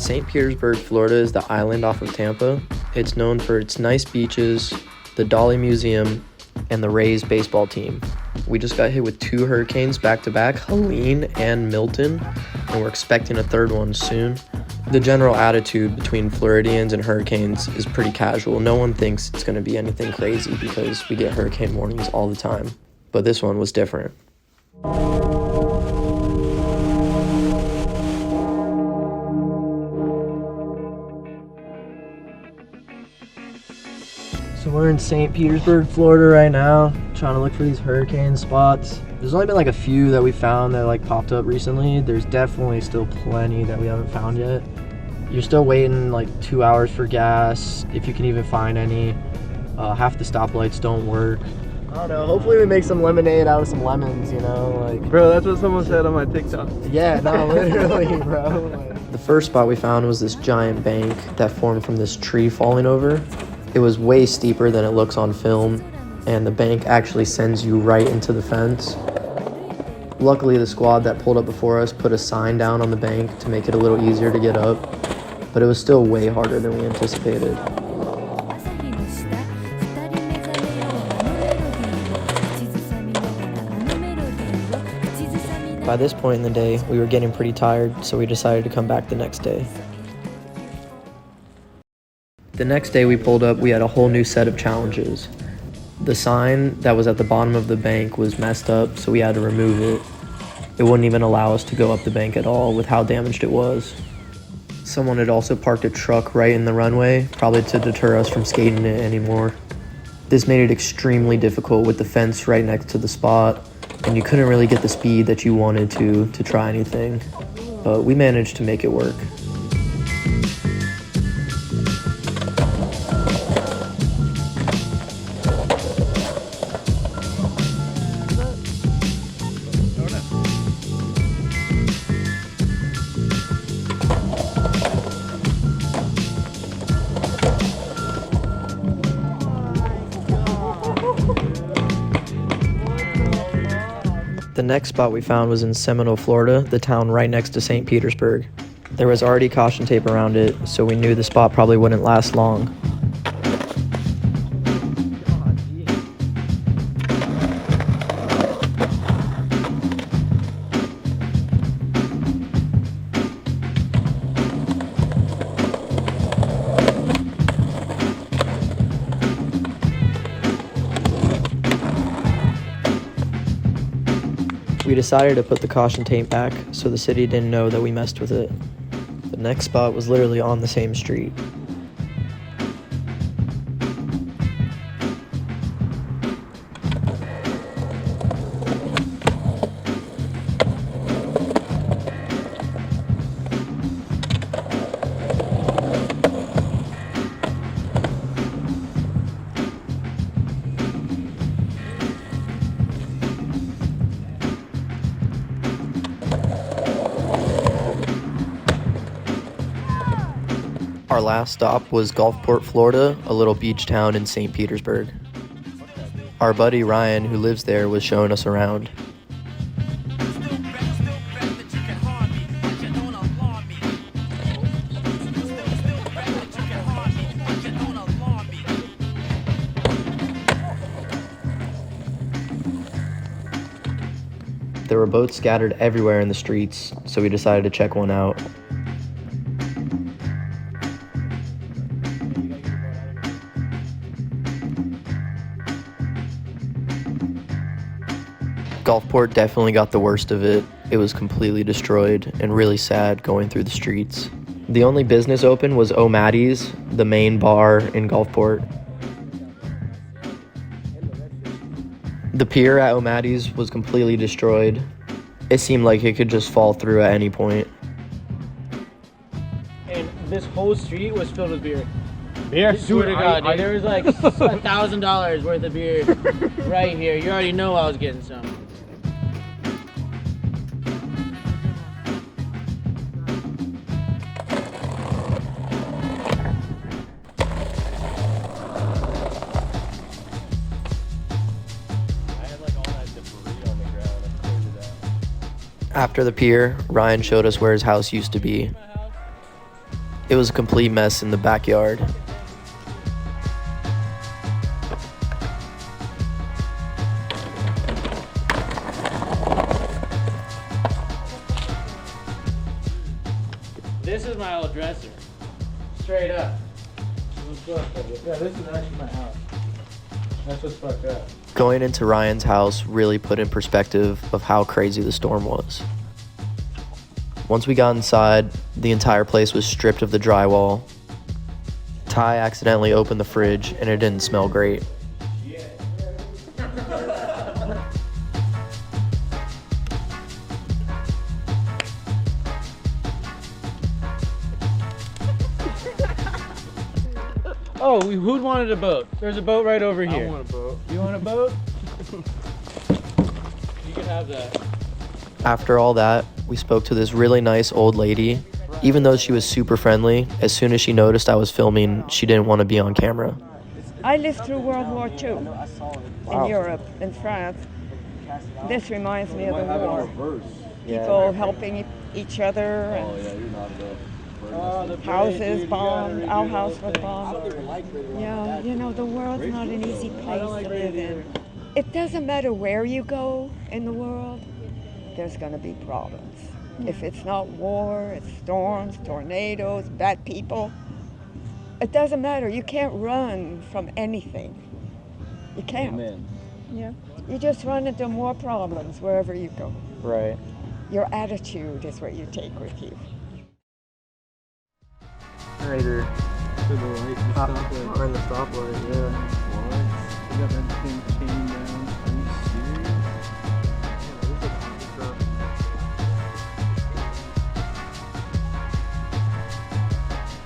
Saint Petersburg, Florida is the island off of Tampa. It's known for its nice beaches, the Dolly Museum, and the Rays baseball team. We just got hit with 2 hurricanes back-to-back, Helene and Milton, and we're expecting a third one soon. The general attitude between Floridians and hurricanes is pretty casual. No one thinks it's going to be anything crazy because we get hurricane warnings all the time. But this one was different. So we're in Saint Petersburg, Florida right now, trying to look for these hurricane spots. There's only been like a few that we found that like popped up recently. There's definitely still plenty that we haven't found yet. You're still waiting like 2 hours for gas, if you can even find any. Half the stoplights don't work. I don't know, hopefully we make some lemonade out of some lemons, you know? Like, bro, that's what someone said on my TikTok. Yeah, no, literally, bro. Like, the first spot we found was this giant bank that formed from this tree falling over. It was way steeper than it looks on film, and the bank actually sends you right into the fence. Luckily, the squad that pulled up before us put a sign down on the bank to make it a little easier to get up, but it was still way harder than we anticipated. By this point in the day, we were getting pretty tired, so we decided to come back the next day. The next day we pulled up, we had a whole new set of challenges. The sign that was at the bottom of the bank was messed up, so we had to remove it. It wouldn't even allow us to go up the bank at all with how damaged it was. Someone had also parked a truck right in the runway, probably to deter us from skating it anymore. This made it extremely difficult with the fence right next to the spot, and you couldn't really get the speed that you wanted to try anything. But we managed to make it work. The next spot we found was in Seminole, Florida, the town right next to Saint Petersburg. There was already caution tape around it, so we knew the spot probably wouldn't last long. We decided to put the caution tape back so the city didn't know that we messed with it. The next spot was literally on the same street. Our last stop was Gulfport, Florida, a little beach town in St. Petersburg. Our buddy Ryan, who lives there, was showing us around. There were boats scattered everywhere in the streets, so we decided to check one out. Gulfport definitely got the worst of it. It was completely destroyed and really sad going through the streets. The only business open was O'Matty's, the main bar in Gulfport. The pier at O'Matty's was completely destroyed. It seemed like it could just fall through at any point. And this whole street was filled with beer. Beer? Swear to God, dude, there was like $1,000 worth of beer right here. You already know I was getting some. After the pier, Ryan showed us where his house used to be. It was a complete mess in the backyard. This is my old dresser. Straight up. Yeah, this is actually my house. That's what's fucked up. Going into Ryan's house really put in perspective of how crazy the storm was. Once we got inside, the entire place was stripped of the drywall. Ty accidentally opened the fridge and it didn't smell great. Oh, who'd wanted a boat? There's a boat right over here. I want a boat. You want a boat? You can have that. After all that, we spoke to this really nice old lady. Even though she was super friendly, as soon as she noticed I was filming, she didn't want to be on camera. I lived through World War II in Europe, in France. This reminds me of the war. People helping each other, and houses bombed. Our house was bombed. Yeah, you know, the world's not an easy place to live in. It doesn't matter where you go in the world, there's going to be problems. If it's not war, it's storms, tornadoes, bad people. It doesn't matter. You can't run from anything. You can't. Amen. Yeah. You just run into more problems wherever you go. Right. Your attitude is what you take with you. Right here. To the light, the stoplight. We're in the stoplight, yeah. What? You got that thing chained down. Are you serious?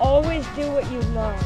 Always do what you love.